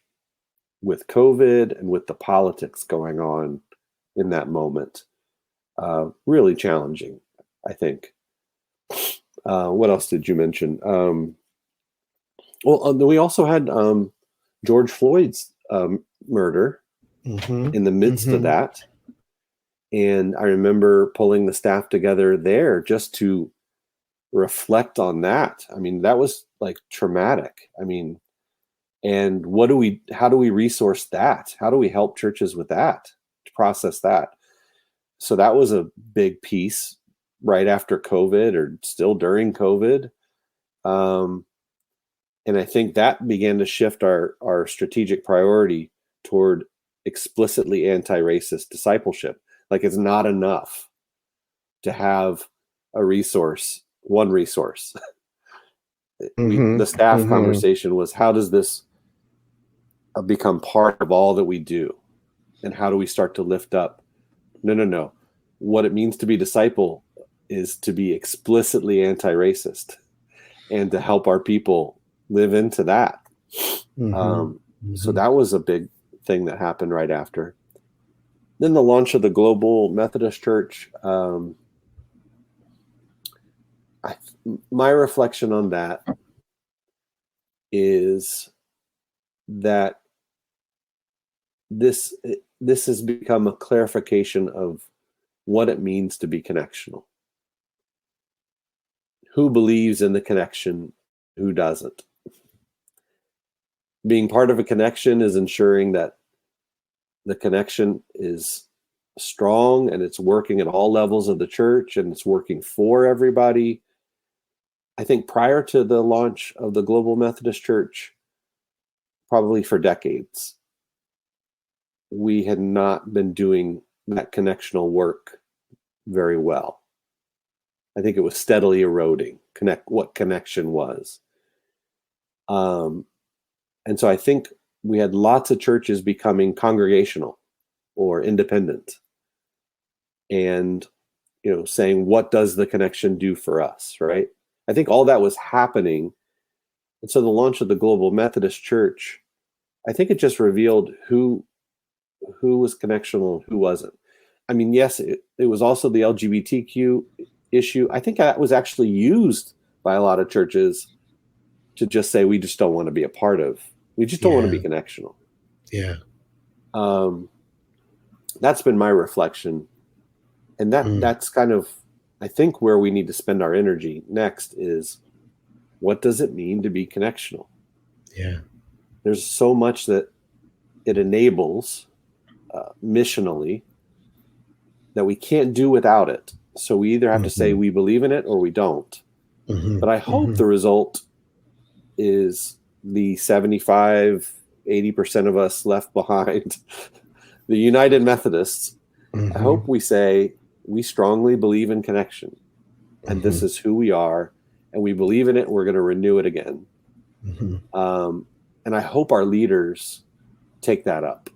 with COVID and with the politics going on in that moment. Really challenging, I think. What else did you mention? We also had George Floyd's murder in the midst of that. And I remember pulling the staff together there just to reflect on that. I mean, that was like traumatic. I mean, and how do we resource that? How do we help churches with that, to process that? So that was a big piece right after COVID or still during COVID. And I think that began to shift our strategic priority toward explicitly anti-racist discipleship. Like, it's not enough to have one resource. The staff conversation was, how does this become part of all that we do? And how do we start to lift up? No. What it means to be disciple is to be explicitly anti-racist and to help our people live into that. So that was a big thing that happened right after. Then the launch of the Global Methodist Church. My reflection on that is that this has become a clarification of what it means to be connectional. Who believes in the connection? Who doesn't? Being part of a connection is ensuring that the connection is strong and it's working at all levels of the church and it's working for everybody. I think prior to the launch of the Global Methodist Church, probably for decades, we had not been doing that connectional work very well. I think it was steadily eroding what connection was. And so I think we had lots of churches becoming congregational or independent and, saying, what does the connection do for us, right? I think all that was happening. And so the launch of the Global Methodist Church, I think it just revealed who was connectional and who wasn't. I mean, yes, it was also the LGBTQ issue. I think that was actually used by a lot of churches to just say, we just don't want to be a part of. We just don't want to be connectional.
Yeah.
That's been my reflection. And that's kind of, I think, where we need to spend our energy next is, what does it mean to be connectional?
Yeah.
There's so much that it enables missionally that we can't do without it. So we either have to say we believe in it or we don't. But I hope the result is the 75, 80% of us left behind, the United Methodists. I hope we say, we strongly believe in connection, and this is who we are, and we believe in it, and we're going to renew it again. And I hope our leaders take that up,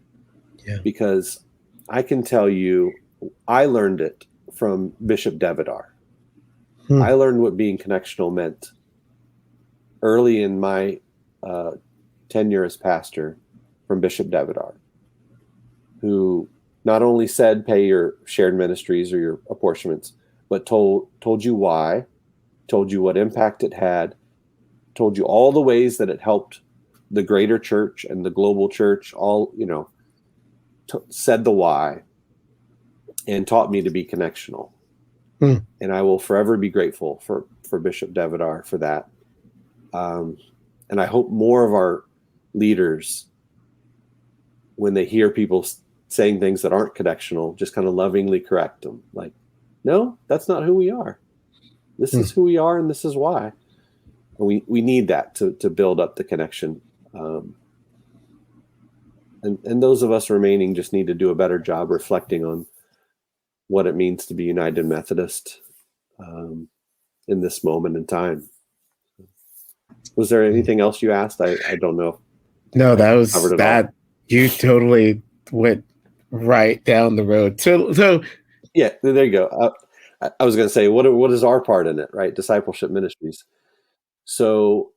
because I can tell you, I learned it from Bishop Devidar. I learned what being connectional meant early in my tenure as pastor from Bishop Devidar, who not only said pay your shared ministries or your apportionments, but told you why, told you what impact it had, told you all the ways that it helped the greater church and the global church, all, said the why, and taught me to be connectional. And I will forever be grateful for Bishop Devidar for that. And I hope more of our leaders, when they hear people saying things that aren't connectional, just kind of lovingly correct them. Like, no, that's not who we are. This is who we are, and this is why. And we need that to build up the connection. And those of us remaining just need to do a better job reflecting on what it means to be United Methodist in this moment in time. Was there anything else you asked? I don't know.
No, that was that. All. You totally went right down the road. So
yeah, there you go. I was going to say, what is our part in it, right? Discipleship Ministries. So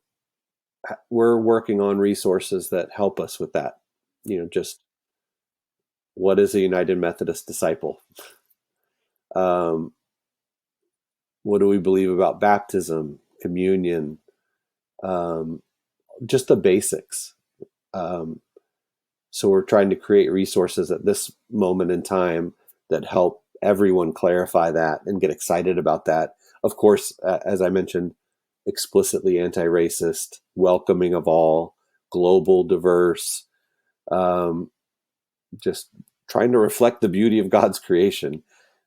we're working on resources that help us with that. Just what is a United Methodist disciple? What do we believe about baptism, communion, just the basics. So we're trying to create resources at this moment in time that help everyone clarify that and get excited about that. Of course, as I mentioned, explicitly anti-racist, welcoming of all, global, diverse, just trying to reflect the beauty of God's creation.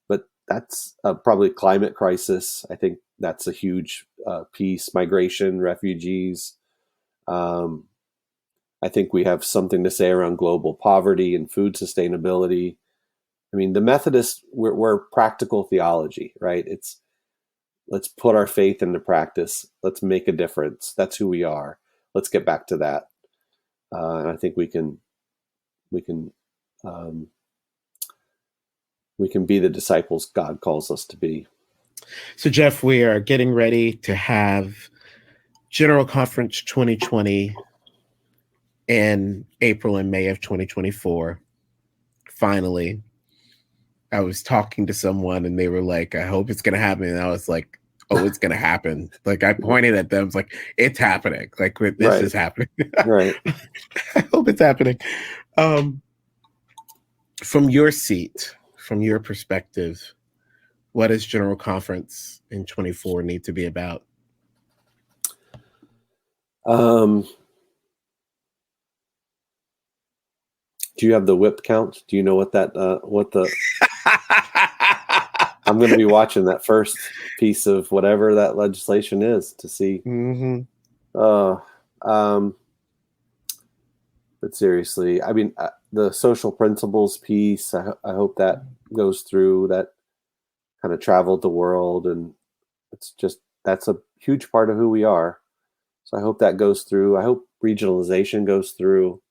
But that's probably climate crisis. I think that's a huge piece. Migration, refugees. I think we have something to say around global poverty and food sustainability. I mean, the Methodists, we're practical theology, right? Let's put our faith into practice. Let's make a difference. That's who we are. Let's get back to that. and I think we can um, be the disciples God calls us to be.
So, Jeff, we are getting ready to have General Conference 2020 in April and May of 2024. Finally, I was talking to someone and they were like, I hope it's going to happen. And I was like, oh, it's going to happen. Like, I pointed at them. I was like, it's happening. Like, this is happening.
Right.
I hope it's happening. From your seat, from your perspective, what does General Conference in 24 need to be about?
Do you have the whip count? Do you know what that I'm going to be watching that first piece of whatever that legislation is to see.
Mm-hmm.
But seriously, I mean, the social principles piece, I hope that goes through. That kind of traveled the world, and that's a huge part of who we are. So I hope that goes through. I hope regionalization goes through.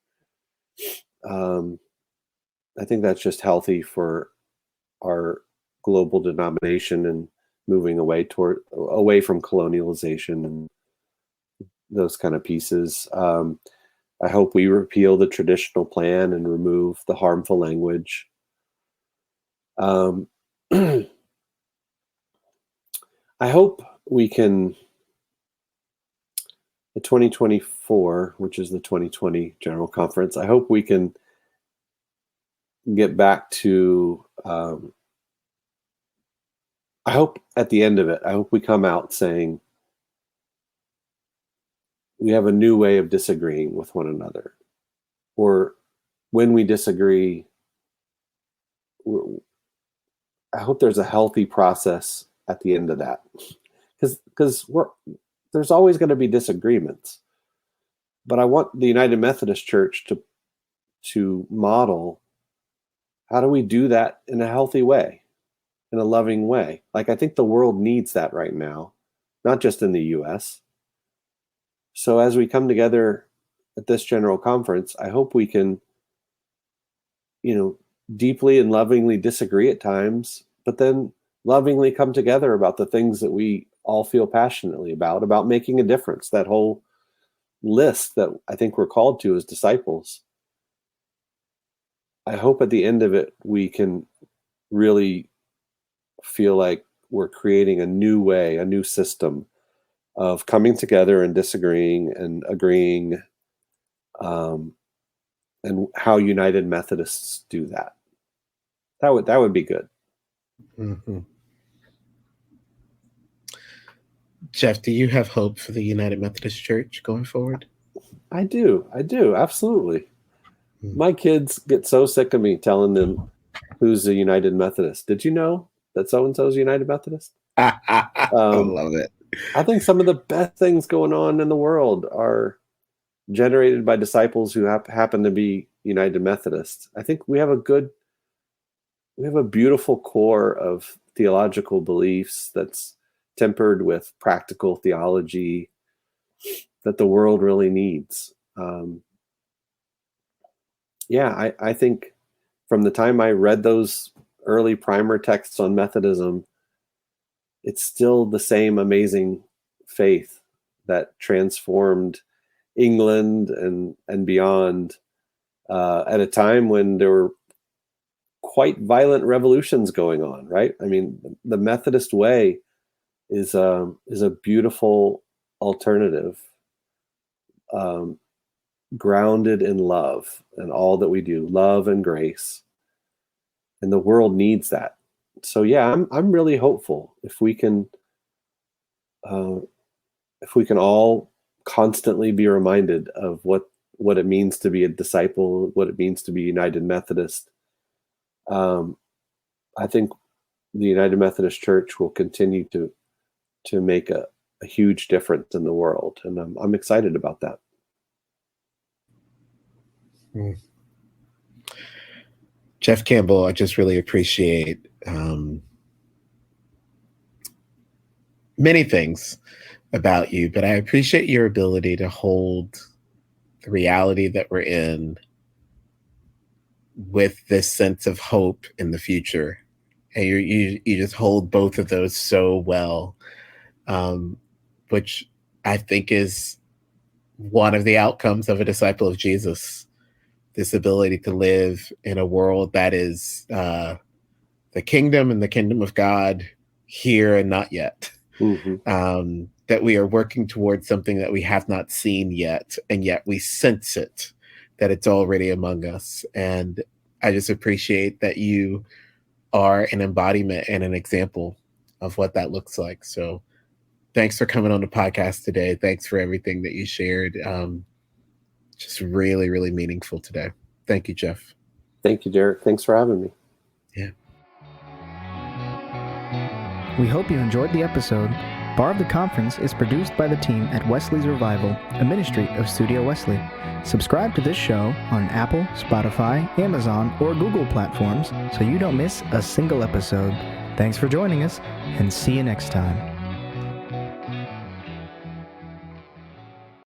I think that's just healthy for our global denomination and moving away from colonialization and those kind of pieces. I hope we repeal the traditional plan and remove the harmful language. I hope we can, the 2024, which is the 2020 General Conference, I hope we can get back to, I hope at the end of it, I hope we come out saying we have a new way of disagreeing with one another. Or when we disagree, I hope there's a healthy process at the end of that. Because there's always going to be disagreements. But I want the United Methodist Church to model, how do we do that in a healthy way, in a loving way? Like, I think the world needs that right now, not just in the US. So as we come together at this General Conference, I hope we can, deeply and lovingly disagree at times, but then lovingly come together about the things that we all feel passionately about making a difference. That whole list that I think we're called to as disciples. I hope at the end of it, we can really feel like we're creating a new way, a new system of coming together and disagreeing and agreeing, and how United Methodists do that. That would be good.
Mm-hmm. Jeff, do you have hope for the United Methodist Church going forward?
I do, absolutely. My kids get so sick of me telling them who's a United Methodist. Did you know that so-and-so is United Methodist?
I love it.
I think some of the best things going on in the world are generated by disciples who happen to be United Methodists. I think we have a beautiful core of theological beliefs that's tempered with practical theology that the world really needs. I think from the time I read those early primer texts on Methodism, it's still the same amazing faith that transformed England and beyond at a time when there were quite violent revolutions going on, right? I mean, the Methodist way is a beautiful alternative, grounded in love and all that we do, love and grace, and the world needs that. So yeah, I'm really hopeful if we can all constantly be reminded of what it means to be a disciple, what it means to be United Methodist. I think the United Methodist Church will continue to make a huge difference in the world, and I'm excited about that.
Jeff Campbell, I just really appreciate many things about you, but I appreciate your ability to hold the reality that we're in with this sense of hope in the future. And you just hold both of those so well, which I think is one of the outcomes of a disciple of Jesus. This ability to live in a world that is the kingdom and the kingdom of God here and not yet. That we are working towards something that we have not seen yet, and yet we sense it, that it's already among us. And I just appreciate that you are an embodiment and an example of what that looks like. So thanks for coming on the podcast today. Thanks for everything that you shared. Just really, really meaningful today. Thank you, Jeff.
Thank you, Derek. Thanks for having me.
Yeah.
We hope you enjoyed the episode. Bar of the Conference is produced by the team at Wesley's Revival, a ministry of Studio Wesley. Subscribe to this show on Apple, Spotify, Amazon, or Google platforms so you don't miss a single episode. Thanks for joining us, and see you next time.